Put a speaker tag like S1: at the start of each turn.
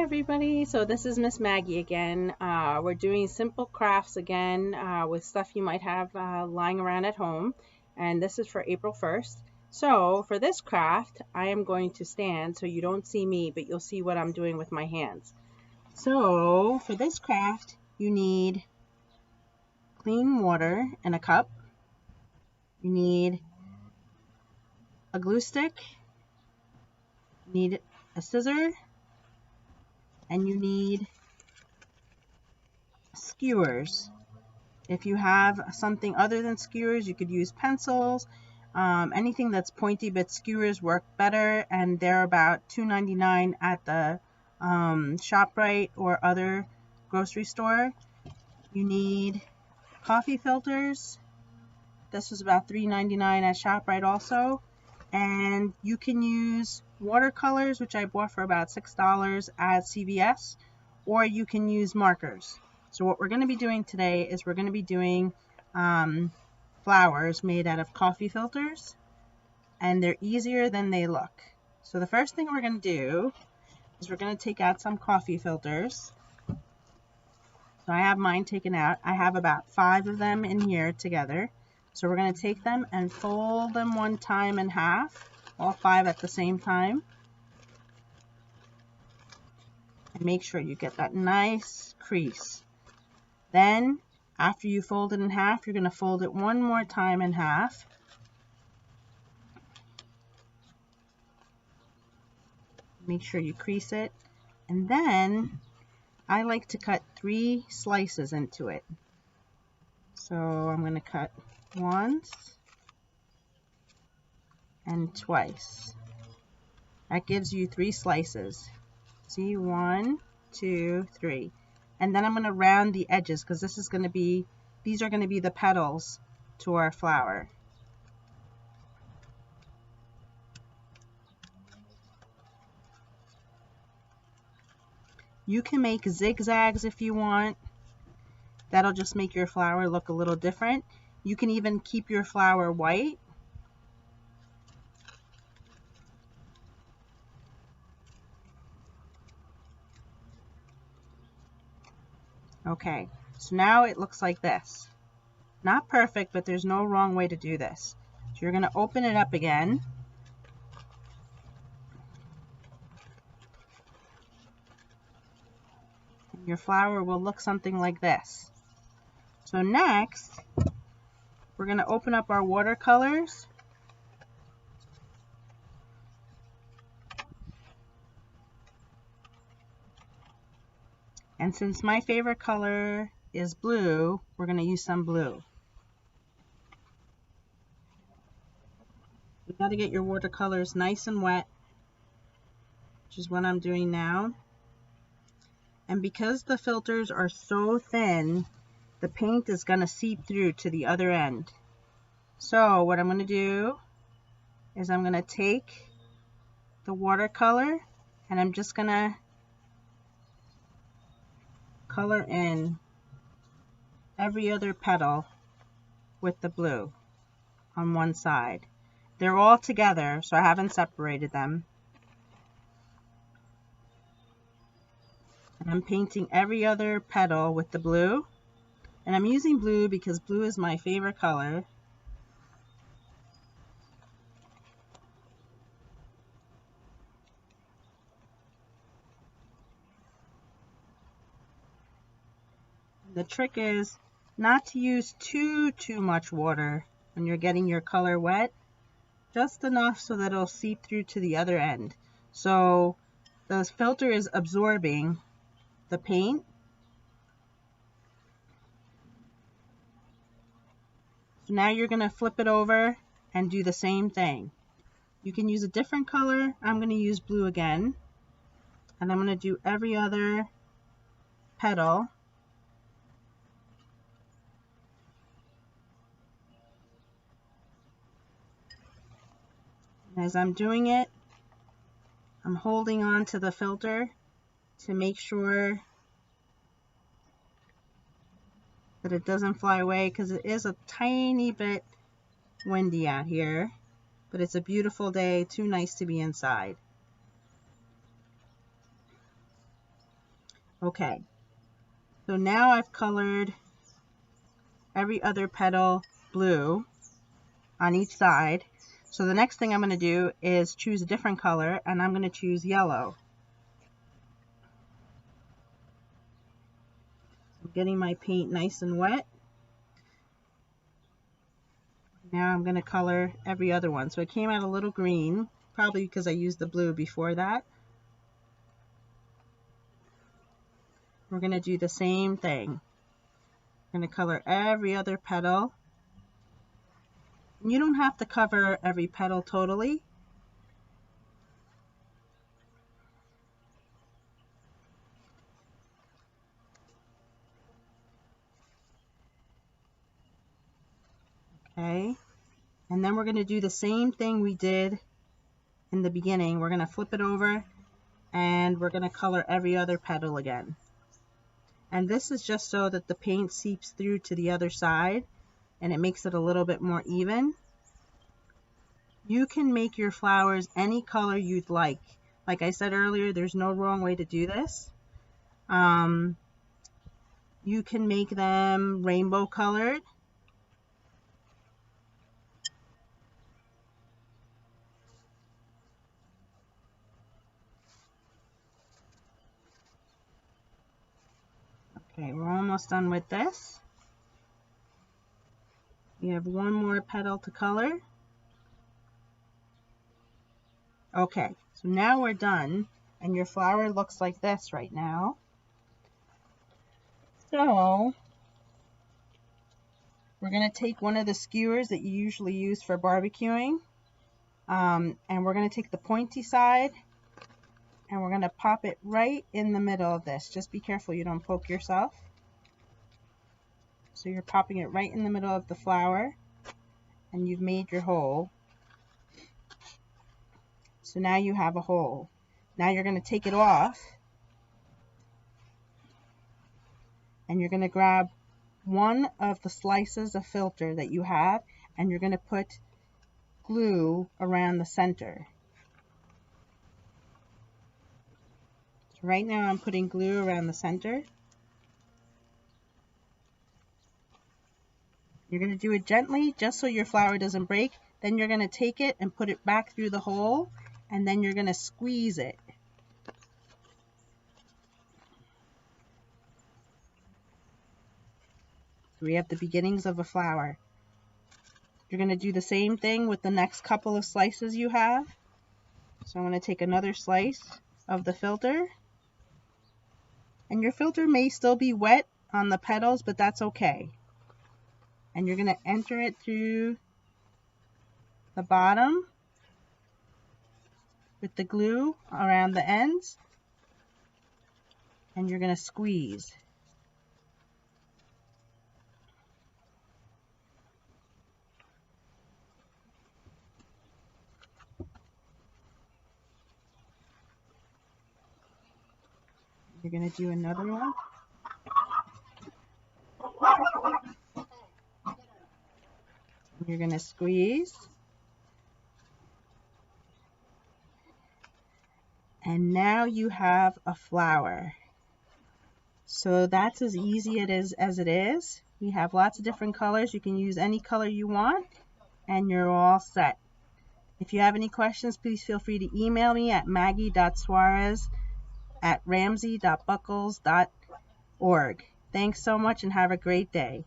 S1: everybody, so this is Miss Maggie again. We're doing simple crafts again with stuff you might have lying around at home, and this is for April 1st. So for this craft I am going to stand so you don't see me, but you'll see what I'm doing with my hands. So for this craft you need clean water in a cup, you need a glue stick, you need a scissor, and you need skewers. If you have something other than skewers, you could use pencils, anything that's pointy, but skewers work better, and they're about $2.99 at the ShopRite or other grocery store. You need coffee filters. This was about $3.99 at ShopRite also. And you can use watercolors, which I bought for about $6 at CVS, or you can use markers. So what we're going to be doing today is we're going to be doing flowers made out of coffee filters, and they're easier than they look. So the first thing we're going to do is we're going to take out some coffee filters. So I have mine taken out. I have about 5 of them in here together. So we're going to take them and fold them one time in half, all 5 at the same time. And make sure you get that nice crease. Then, after you fold it in half, you're going to fold it one more time in half. Make sure you crease it. And then, I like to cut 3 slices into it. So I'm going to cut once and twice. That gives you 3 slices. See, 1, 2, 3. And then I'm going to round the edges because this is going to be, these are going to be the petals to our flower. You can make zigzags if you want. That'll just make your flower look a little different. You can even keep your flower white. Okay, so now it looks like this. Not perfect, but there's no wrong way to do this. So you're going to open it up again. And your flower will look something like this. So next, we're going to open up our watercolors. And since my favorite color is blue, we're going to use some blue. You got to get your watercolors nice and wet, which is what I'm doing now. And because the filters are so thin, the paint is going to seep through to the other end. So what I'm going to do is I'm going to take the watercolor and I'm just going to color in every other petal with the blue on one side. They're all together, so I haven't separated them. And I'm painting every other petal with the blue. And I'm using blue because blue is my favorite color. The trick is not to use too much water when you're getting your color wet. Just enough so that it'll seep through to the other end. So the filter is absorbing the paint. So now you're going to flip it over and do the same thing. You can use a different color. I'm going to use blue again. And I'm going to do every other petal. And as I'm doing it, I'm holding on to the filter to make sure that it doesn't fly away, because it is a tiny bit windy out here, but it's a beautiful day, too nice to be inside. Okay, so now I've colored every other petal blue on each side. So the next thing I'm going to do is choose a different color, and I'm going to choose yellow. I'm getting my paint nice and wet. Now I'm going to color every other one. So it came out a little green, probably because I used the blue before that. We're going to do the same thing. I'm going to color every other petal. You don't have to cover every petal totally. Okay, and then we're going to do the same thing we did in the beginning. We're going to flip it over and we're going to color every other petal again. And this is just so that the paint seeps through to the other side and it makes it a little bit more even. You can make your flowers any color you'd like. Like I said earlier, there's no wrong way to do this. You can make them rainbow colored. Okay, we're almost done with this. We have one more petal to color. Okay, so now we're done, and your flower looks like this right now. So we're going to take one of the skewers that you usually use for barbecuing, and we're going to take the pointy side, and we're going to pop it right in the middle of this. Just be careful you don't poke yourself. So you're popping it right in the middle of the flower, and you've made your hole. So now you have a hole. Now you're going to take it off, and you're going to grab one of the slices of filter that you have, and you're going to put glue around the center. So right now I'm putting glue around the center. You're going to do it gently just so your flower doesn't break. Then you're going to take it and put it back through the hole, and then you're going to squeeze it. So we have the beginnings of a flower. You're going to do the same thing with the next couple of slices you have. So I'm going to take another slice of the filter. And your filter may still be wet on the petals, but that's okay. And you're going to enter it through the bottom with the glue around the ends, and you're going to squeeze. You're going to do another one. You're going to squeeze. And now you have a flower. So that's as easy as it is. We have lots of different colors. You can use any color you want, and you're all set. If you have any questions, please feel free to email me at maggie.suarez@ramsey.buckles.org. Thanks so much and have a great day.